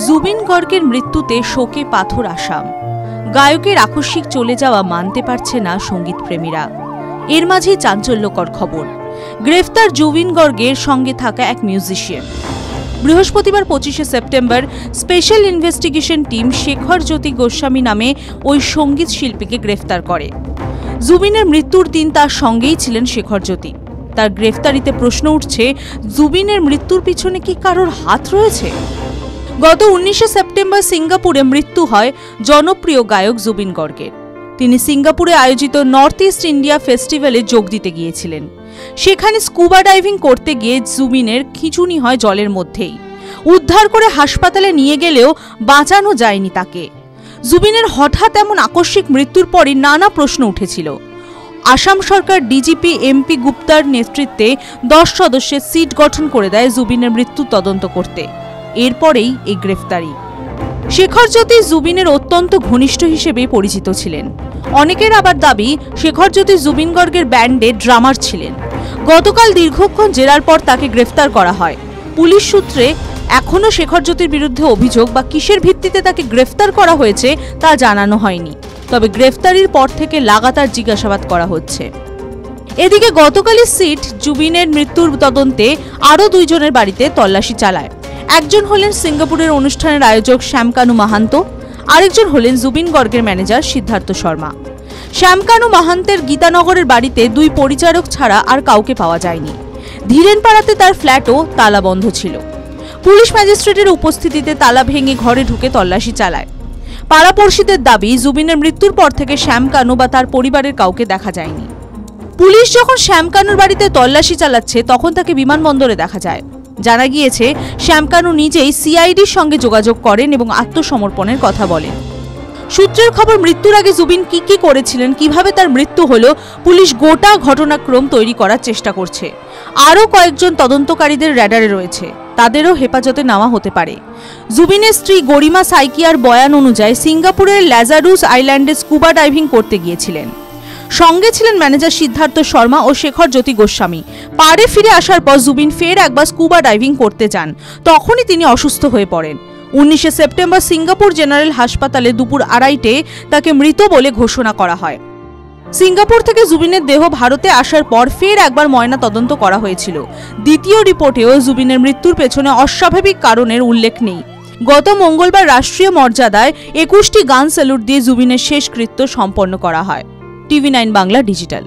জুবিন গর্গের মৃত্যুতে শোকে পাথর আসাম। গায়কের আকস্মিক চলে যাওয়া মানতে পারছে না সঙ্গীত প্রেমীরা। এর মাঝেই চাঞ্চল্যকর খবর, গ্রেফতার জুবিন গর্গের সঙ্গে থাকা এক মিউজিশিয়ান। বৃহস্পতিবার 25শে September special investigation team Shekhar Jyoti Goswami নামে ওই সঙ্গীত শিল্পীকে গ্রেফতার করে। জুবিনের মৃত্যুর দিন তার সঙ্গেই ছিলেন শেখর জ্যোতি। তার গ্রেফতারিতে প্রশ্ন উঠছে, জুবিনের মৃত্যুর পিছনে কি কারোর হাত রয়েছে? গত 19শে সেপ্টেম্বর সিঙ্গাপুরে মৃত্যু হয় জনপ্রিয় গায়ক জুবিন গর্গের। তিনি সিঙ্গাপুরে আয়োজিত নর্থ ইস্ট ইন্ডিয়া ফেস্টিভ্যালে যোগ দিতে গিয়েছিলেন। সেখানে স্কুবা ডাইভিং করতে গিয়ে জুবিনের খিঁচুনি হয় জলের মধ্যেই। উদ্ধার করে হাসপাতালে নিয়ে গেলেও বাঁচানো যায়নি তাকে। জুবিনের হঠাৎ এমন আকস্মিক মৃত্যুর পরই নানা প্রশ্ন উঠেছিল। আসাম সরকার ডিজিপি এমপি গুপ্তার নেতৃত্বে 10 সদস্যের সিট গঠন করে দেয় জুবিনের মৃত্যু তদন্ত করতে। এরপরেই এই গ্রেফতারি। শেখর জ্যোতি জুবিনের অত্যন্ত ঘনিষ্ঠ হিসেবে পরিচিত ছিলেন। অনেকের আবার দাবি, শেখর জ্যোতি জুবিন গর্গের ব্যান্ডে ড্রামার ছিলেন। গতকাল দীর্ঘক্ষণ জেরার পর তাকে গ্রেফতার করা হয়। পুলিশ সূত্রে এখনও শেখর জ্যোতির বিরুদ্ধে অভিযোগ বা কিসের ভিত্তিতে তাকে গ্রেফতার করা হয়েছে তা জানানো হয়নি। তবে গ্রেফতারির পর থেকে লাগাতার জিজ্ঞাসাবাদ করা হচ্ছে। এদিকে গতকালই সিট জুবিনের মৃত্যুর তদন্তে আরও 2 জনের বাড়িতে তল্লাশি চালায়। একজন হলেন সিঙ্গাপুরের অনুষ্ঠানের আয়োজক শ্যামকানু মাহান্ত, আরেকজন হলেন জুবিন গর্গের ম্যানেজার সিদ্ধার্থ শর্মা। শ্যামকানু মাহান্তের গীতানগরের বাড়িতে 2 পরিচারক ছাড়া আর কাউকে পাওয়া যায়নি। ধীরেনপাড়াতে তার ফ্ল্যাটও তালাবন্ধ ছিল। পুলিশ ম্যাজিস্ট্রেটের উপস্থিতিতে তালা ভেঙে ঘরে ঢুকে তল্লাশি চালায়। পাড়াপড়শিদের দাবি, জুবিনের মৃত্যুর পর থেকে শ্যামকানু বা তার পরিবারের কাউকে দেখা যায়নি। পুলিশ যখন শ্যামকানুর বাড়িতে তল্লাশি চালাচ্ছে তখন তাকে বিমানবন্দরে দেখা যায়। জানা গিয়েছে, শ্যামকানু নিজেই সিআইডির সঙ্গে যোগাযোগ করেন এবং আত্মসমর্পণের কথা বলেন। সূত্রের খবর, মৃত্যুর আগে জুবিন কি করেছিলেন, কিভাবে তার মৃত্যু হলো, পুলিশ গোটা ঘটনাক্রম তৈরি করার চেষ্টা করছে। আরও কয়েকজন তদন্তকারীদের র্যাডারে রয়েছে, তাদেরও হেফাজতে নেওয়া হতে পারে। জুবিনের স্ত্রী গরিমা সাইকিয়ার বয়ান অনুযায়ী সিঙ্গাপুরের ল্যাজারুস আইল্যান্ডে স্কুবা ডাইভিং করতে গিয়েছিলেন। সঙ্গে ছিলেন ম্যানেজার সিদ্ধার্থ শর্মা ও শেখর জ্যোতি গোস্বামী। পাড়ে ফিরে আসার পর জুবিন ফের একবার স্কুবা ডাইভিং করতে যান। তখনই তিনি অসুস্থ হয়ে পড়েন। 19শে সেপ্টেম্বর সিঙ্গাপুর জেনারেল হাসপাতালে দুপুর 2:30টায় তাকে মৃত বলে ঘোষণা করা হয়। সিঙ্গাপুর থেকে জুবিনের দেহ ভারতে আসার পর ফের একবার ময়না তদন্ত করা হয়েছিল। দ্বিতীয় রিপোর্টেও জুবিনের মৃত্যুর পেছনে অস্বাভাবিক কারণের উল্লেখ নেই। গত মঙ্গলবার রাষ্ট্রীয় মর্যাদায় 21টি গান স্যালুট দিয়ে জুবিনের শেষকৃত্য সম্পন্ন করা হয়। TV9 Bangla digital.